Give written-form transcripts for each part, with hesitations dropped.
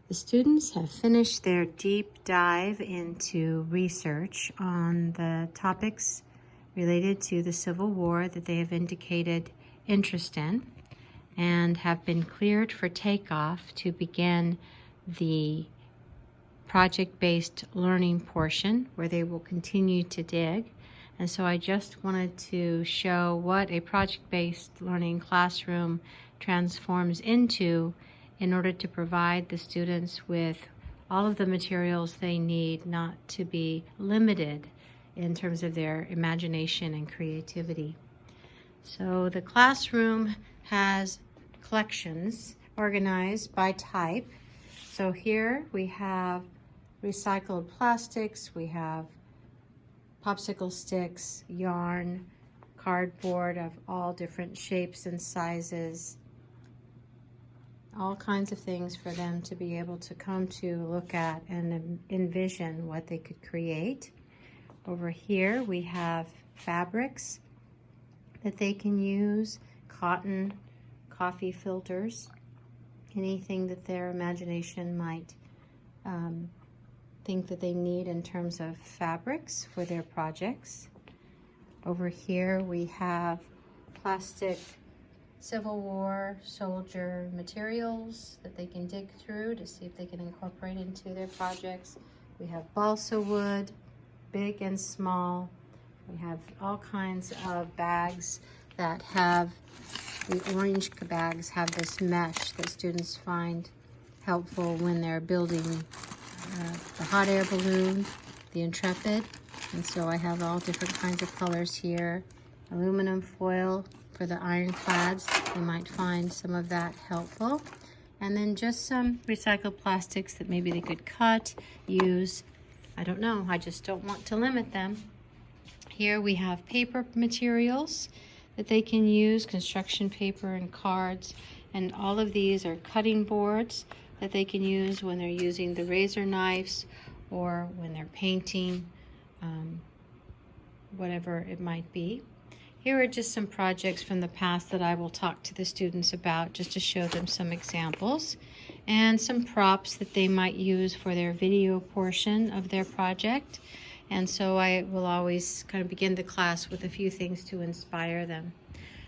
The students have finished their deep dive into research on the topics related to the Civil War that they have indicated interest in, and have been cleared for takeoff to begin the project-based learning portion where they will continue to dig. And so I just wanted to show what a project-based learning classroom transforms into in order to provide the students with all of the materials they need, not to be limited in terms of their imagination and creativity. So the classroom has collections organized by type. So here we have recycled plastics, we have popsicle sticks, yarn, cardboard of all different shapes and sizes, all kinds of things for them to be able to come to look at and envision what they could create. Over here we have fabrics that they can use, cotton, coffee filters, anything that their imagination might think that they need in terms of fabrics for their projects. Over here we have plastic Civil War soldier materials that they can dig through to see if they can incorporate into their projects. We have balsa wood, big and small. We have all kinds of bags that have, the orange bags have this mesh that students find helpful when they're building the hot air balloon, the Intrepid. And so I have all different kinds of colors here. Aluminum foil for the ironclads, they might find some of that helpful. And then just some recycled plastics that maybe they could cut, use. I don't know, I just don't want to limit them. Here we have paper materials that they can use, construction paper and cards, and all of these are cutting boards that they can use when they're using the razor knives or when they're painting, whatever it might be. Here are just some projects from the past that I will talk to the students about just to show them some examples, and some props that they might use for their video portion of their project. And so I will always kind of begin the class with a few things to inspire them.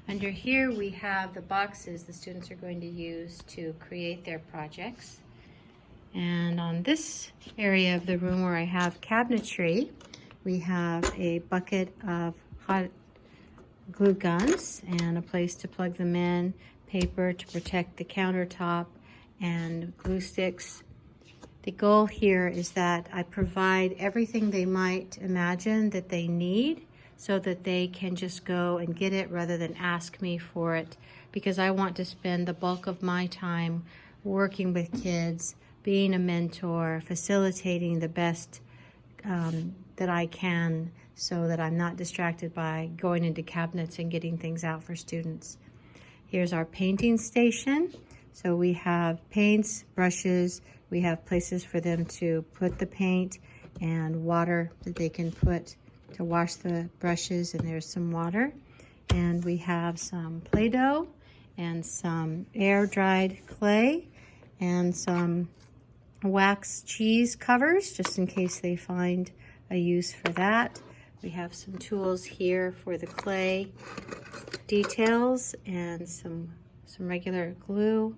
Under here we have the boxes the students are going to use to create their projects. And on this area of the room where I have cabinetry, we have a bucket of hot glue guns and a place to plug them in, paper to protect the countertop, and glue sticks. The goal here is that I provide everything they might imagine that they need so that they can just go and get it rather than ask me for it, because I want to spend the bulk of my time working with kids, being a mentor, facilitating the best that I can so that I'm not distracted by going into cabinets and getting things out for students. Here's our painting station. So we have paints, brushes, we have places for them to put the paint and water that they can put to wash the brushes, and there's some water. And we have some Play-Doh and some air-dried clay and some wax cheese covers just in case they find a use for that. We have some tools here for the clay details and some regular glue,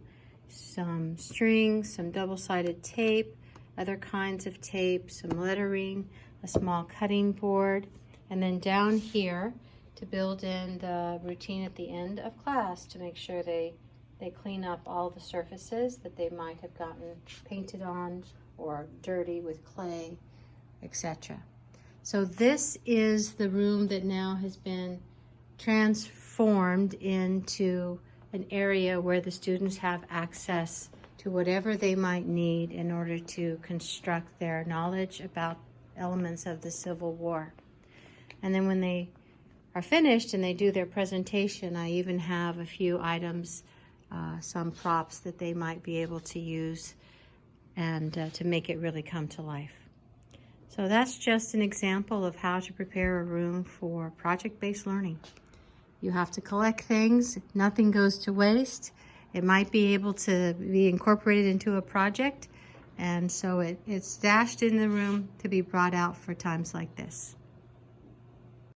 some string, some double-sided tape, other kinds of tape, some lettering, a small cutting board, and then down here to build in the routine at the end of class to make sure they clean up all the surfaces that they might have gotten painted on or dirty with clay, etc. So this is the room that now has been transformed into an area where the students have access to whatever they might need in order to construct their knowledge about elements of the Civil War. And then when they are finished and they do their presentation, I even have a few items, some props that they might be able to use and to make it really come to life. So that's just an example of how to prepare a room for project-based learning. You have to collect things, nothing goes to waste. It might be able to be incorporated into a project, And so it's stashed in the room to be brought out for times like this.